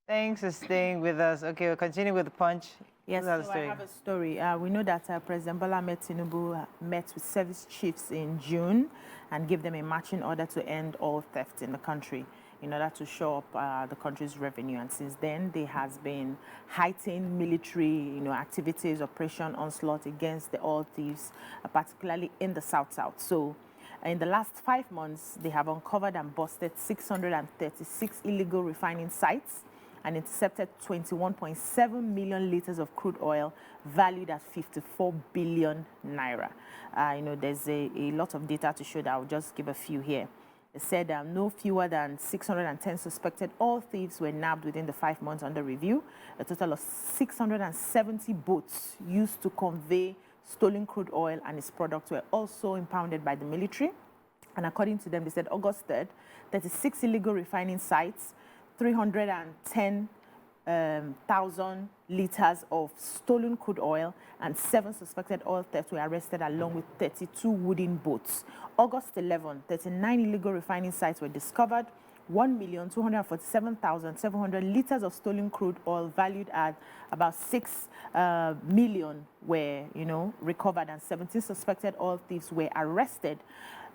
Thanks for staying with us. Okay, we'll continue with the punch. Yes, so I have a story. We know that President Bola Ahmed Tinubu met with service chiefs in June and gave them a marching order to end all theft in the country in order to shore up the country's revenue. And since then, there has been heightened military, activities, Operation Onslaught against the oil thieves, particularly in the South-South. So in the last 5 months, they have uncovered and busted 636 illegal refining sites and intercepted 21.7 million liters of crude oil valued at 54 billion naira. There's a lot of data to show that. I'll just give a few here. It said no fewer than 610 suspected oil thieves were nabbed within the 5 months under review. A total of 670 boats used to convey stolen crude oil and its products were also impounded by the military. And according to them, they said August 3rd, 36 illegal refining sites, 310,000 liters of stolen crude oil and 7 suspected oil thefts were arrested along with 32 wooden boats. August 11, 39 illegal refining sites were discovered. 1,247,700 liters of stolen crude oil valued at about 6 million were, recovered, and 17 suspected oil thieves were arrested.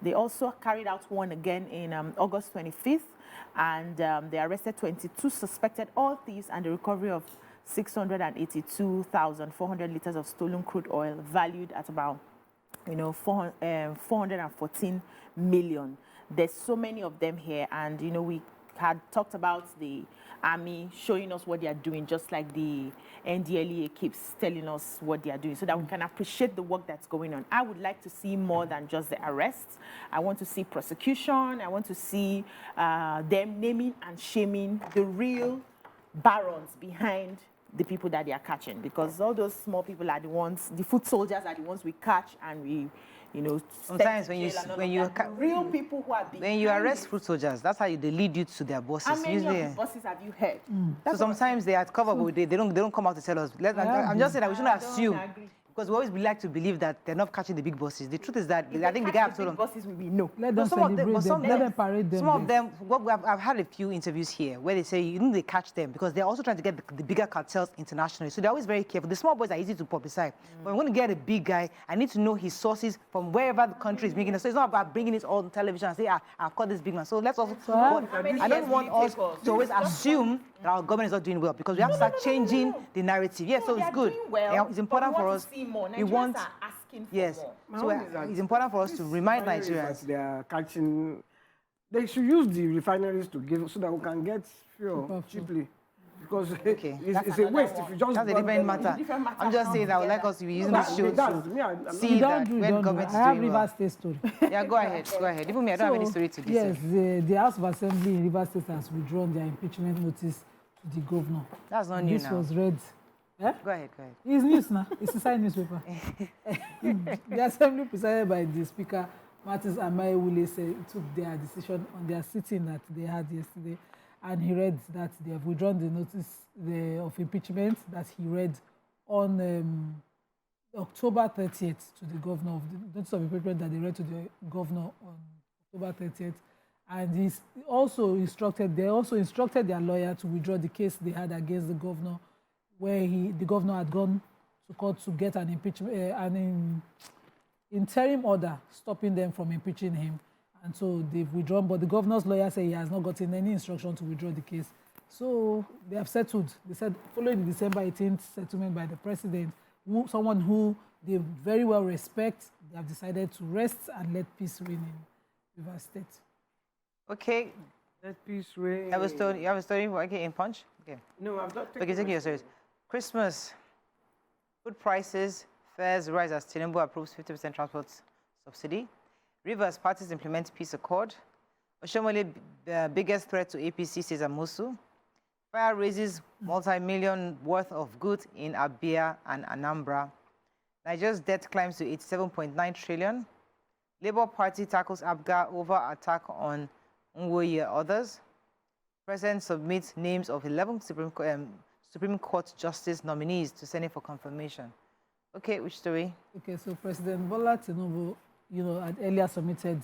They also carried out one again in August 25th, and they arrested 22 suspected oil thieves and the recovery of 682,400 liters of stolen crude oil valued at about 414 million. There's so many of them here, and we had talked about the army showing us what they are doing, just like the NDLEA keeps telling us what they are doing, so that we can appreciate the work that's going on. I would like to see more than just the arrests. I want to see prosecution. I want to see them naming and shaming the real barons behind the people that they are catching, because all those small people are the ones, the foot soldiers are the ones we catch and we, sometimes when you real people who are when you arrest foot soldiers, that's how they lead you to their bosses. How many of the bosses have you heard? So sometimes they are covered, but they don't come out to tell us. I'm just saying that we shouldn't assume. Because we always like to believe that they're not catching the big bosses. The truth is that I think the guy told them. Bosses will be no. Let them celebrate them. Let them parade them. Some of them, I've had a few interviews here where they say they catch them because they're also trying to get the bigger cartels internationally. So they're always very careful. The small boys are easy to publicize. But I'm going to get a big guy. I need to know his sources from wherever the country is making it. So it's not about bringing it on television and say, I've caught this big man. So let's also. I don't want us to always assume that our government is not doing well, because we have to start changing the narrative. Yes, so it's good. It's important for us. We want. Yes, so it's important for us to remind Nigerians. They are catching. They should use the refineries to give so that we can get fuel cheaply. Because it's a waste if you just. That's a different matter. I'm just saying that I would like us to be using this show to see that when government is doing well. I have Rivers State story. Yeah, go ahead. Even me, I don't have any story to this. Yes, the House of Assembly in Rivers State has withdrawn their impeachment notice to the governor. That's not new now. This was read. Eh? Go ahead. It's news now. It's inside newspaper. The assembly presided by the Speaker, Martins Amayewule, took their decision on their sitting that they had yesterday, and he read that they have withdrawn the notice of impeachment that he read on October 30th to the governor, of the notice of impeachment that they read to the governor on October 30th. And they also instructed their lawyer to withdraw the case they had against the governor, where the governor had gone to court to get an impeachment, an interim order stopping them from impeaching him. And so they've withdrawn, but the governor's lawyer said he has not gotten any instruction to withdraw the case. So they have settled. They said following the December 18th settlement by the president, someone who they very well respect, they have decided to rest and let peace reign in Rivers State. Okay. Let peace reign. You have a story in Punch? Okay. No, I'm not taking. Okay, take your stories. Christmas. Food prices, fares rise as Tinubu approves 50% transport subsidy. Rivers parties implement peace accord. Oshiomhole, the biggest threat to APC, says Amosun. Fire raises multi-million worth of goods in Abia and Anambra. Nigeria's debt climbs to 87.9 trillion. Labour Party tackles Abga over attack on Nwoye and others. President submits names of 11 Supreme Court Justice nominees to Senate for confirmation. Okay, which story? Okay, so President Bola Tinubu, had earlier submitted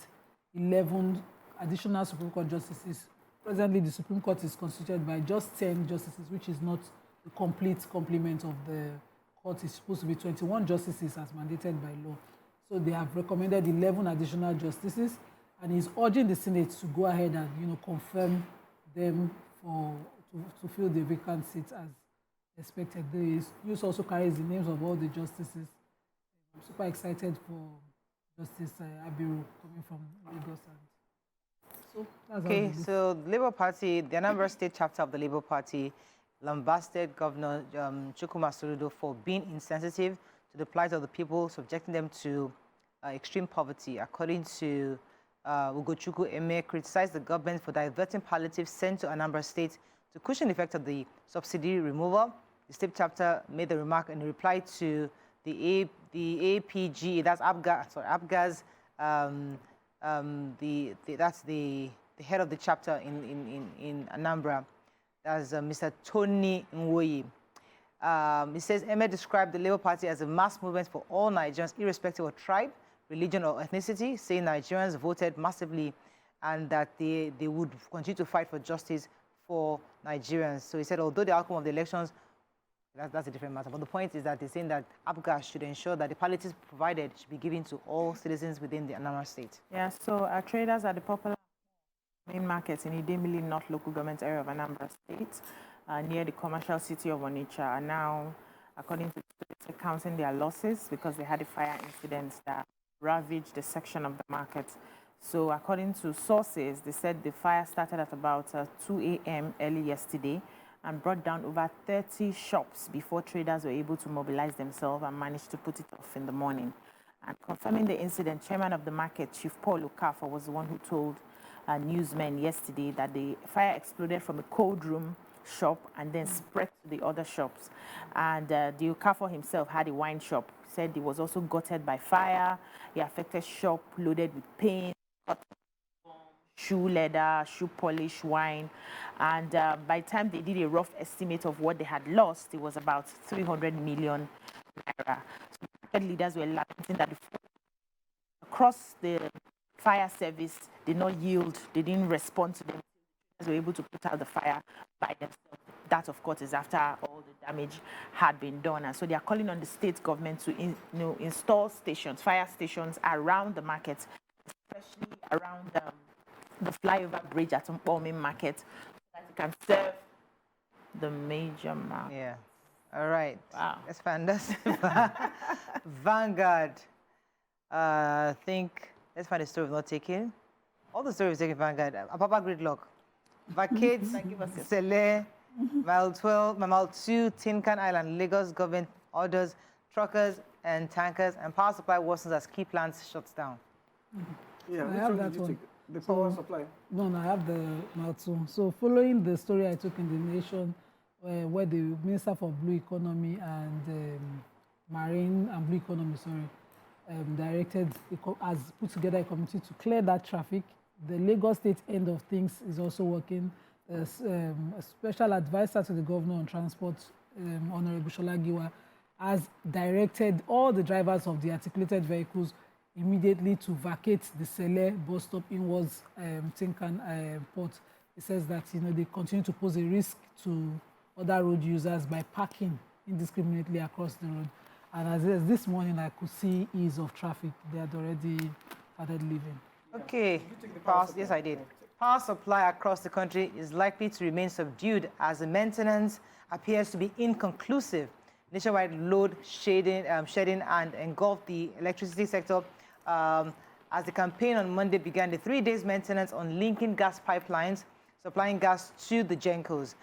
11 additional Supreme Court justices presently the Supreme Court is constituted by just 10 justices, which is not the complete complement of the court. It's supposed to be 21 justices as mandated by law. So they have recommended 11 additional justices, and he's urging the Senate to go ahead and confirm them to fill the vacant seats as expected. The news also carries the names of all the justices. I'm super excited for Justice Abiodun coming from Lagos. So that's okay, so the Labour Party, the Anambra State chapter of the Labour Party, lambasted Governor Chukwuma Soludo for being insensitive to the plight of the people, subjecting them to extreme poverty. According to Ugochukwu Eme, criticized the government for diverting palliatives sent to Anambra State to cushion the effect of the subsidy removal. The state chapter made the remark in reply to the APG, that's Abga's, that's the head of the chapter in Anambra. That's Mr. Tony Nwoyi. He says, Eme described the Labour Party as a mass movement for all Nigerians, irrespective of tribe, religion, or ethnicity, saying Nigerians voted massively and that they would continue to fight for justice for Nigerians. So he said, although the outcome of the elections, that's a different matter. But the point is that they're saying that APGA should ensure that the palliatives provided should be given to all citizens within the Anambra State. Yeah, so traders at the popular main markets in Idemili North local government area of Anambra State, near the commercial city of Onitsha, are now, according to the state, counting their losses because they had a fire incident that ravaged the section of the market. So according to sources, they said the fire started at about 2 a.m. early yesterday and brought down over 30 shops before traders were able to mobilize themselves and managed to put it off in the morning. And confirming the incident, chairman of the market, Chief Paul Okafor, was the one who told newsmen yesterday that the fire exploded from a cold room shop and then spread to the other shops. And the Okafor himself had a wine shop. He said he was also gutted by fire. The affected shop loaded with paint, shoe leather, shoe polish, wine. And by the time they did a rough estimate of what they had lost, it was about 300 million naira. So market leaders were lamenting that across the fire service did not yield, they didn't respond to them. They were able to put out the fire by themselves. That, of course, is after all the damage had been done. And so they are calling on the state government to install stations, fire stations around the markets, especially around the flyover bridge at Mpome Market, so that it can serve the major market. Yeah. All right. Wow. Let's find us. Vanguard. I think, let's find a story we've not taken. All the stories taken Vanguard. Apapa gridlock. Vacates, Sele, Mile 12, Mile 2, Tinkan Island, Lagos government orders truckers and tankers and power supply worsens as key plants shuts down. Yeah, I have that one. The power supply. No, I have the Mile 2. So following the story I took in The Nation, where the Minister for Blue Economy and Marine and Blue Economy, has put together a committee to clear that traffic. The Lagos State end of things is also working. A special advisor to the Governor on Transport, Honorable Sholagiwa, has directed all the drivers of the articulated vehicles immediately to vacate the Sele bus stop inwards Tinkan port. It says that they continue to pose a risk to other road users by parking indiscriminately across the road. And as this morning, I could see ease of traffic. They had already started leaving. Okay. Yes, I did. Power supply across the country is likely to remain subdued as the maintenance appears to be inconclusive. Nationwide load shedding and engulfed the electricity sector as the campaign on Monday began the 3 days maintenance on linking gas pipelines supplying gas to the GENCOs.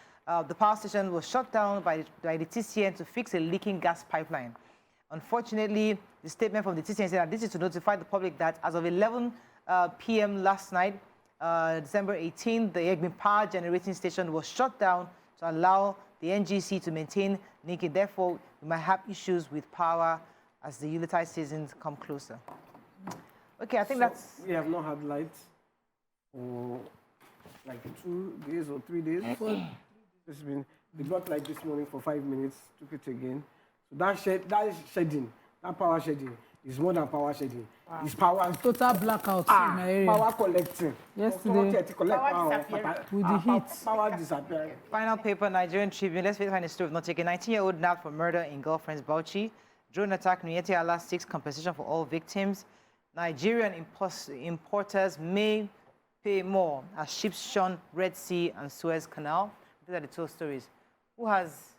The power station was shut down by the TCN to fix a leaking gas pipeline. Unfortunately, the statement from the TCN said that this is to notify the public that as of 11 p.m. last night, December 18th, the Egbin Power Generating Station was shut down to allow the NGC to maintain linking. Therefore, we might have issues with power as the Yuletide seasons come closer. Okay, I think that's... We have not had lights for like 2 days or 3 days. It's been, they got light this morning for 5 minutes, took it again. So that shedding, that power shedding It's more than power shedding. It's power. Total blackout in my area. Power collecting. Yesterday, with the heat. Power disappearing. Final paper, Nigerian Tribune. Let's find a story of not taking 19-year-old nabbed for murder in girlfriend's Bauchi. Drone attack, Nuyeti Allah seeks compensation for all victims. Nigerian importers may pay more as ships shun Red Sea and Suez Canal. These are the two stories. Who has...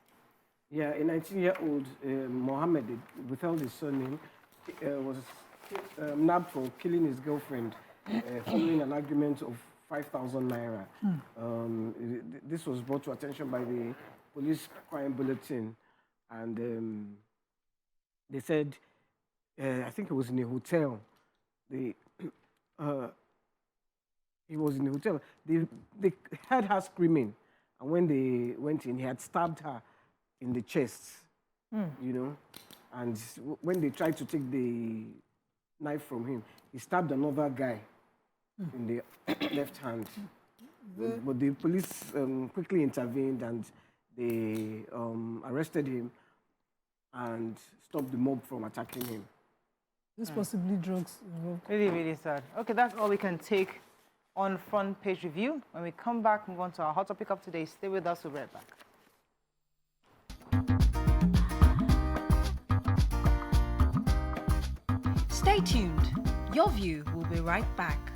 Yeah, a 19-year-old Mohammed, withheld his surname, was nabbed for killing his girlfriend following an argument of 5,000 naira. This was brought to attention by the police crime bulletin, and they said, I think it was in a hotel. He was in the hotel. They heard her screaming, and when they went in, he had stabbed her in the chest, you know. And when they tried to take the knife from him, he stabbed another guy in the left hand. But the police quickly intervened, and they arrested him and stopped the mob from attacking him. This possibly drugs involved. Really, really sad. Okay, that's all we can take on Front Page Review. When we come back, move on to our hot topic of today. Stay with us, we'll be right back. Stay tuned. Your View will be right back.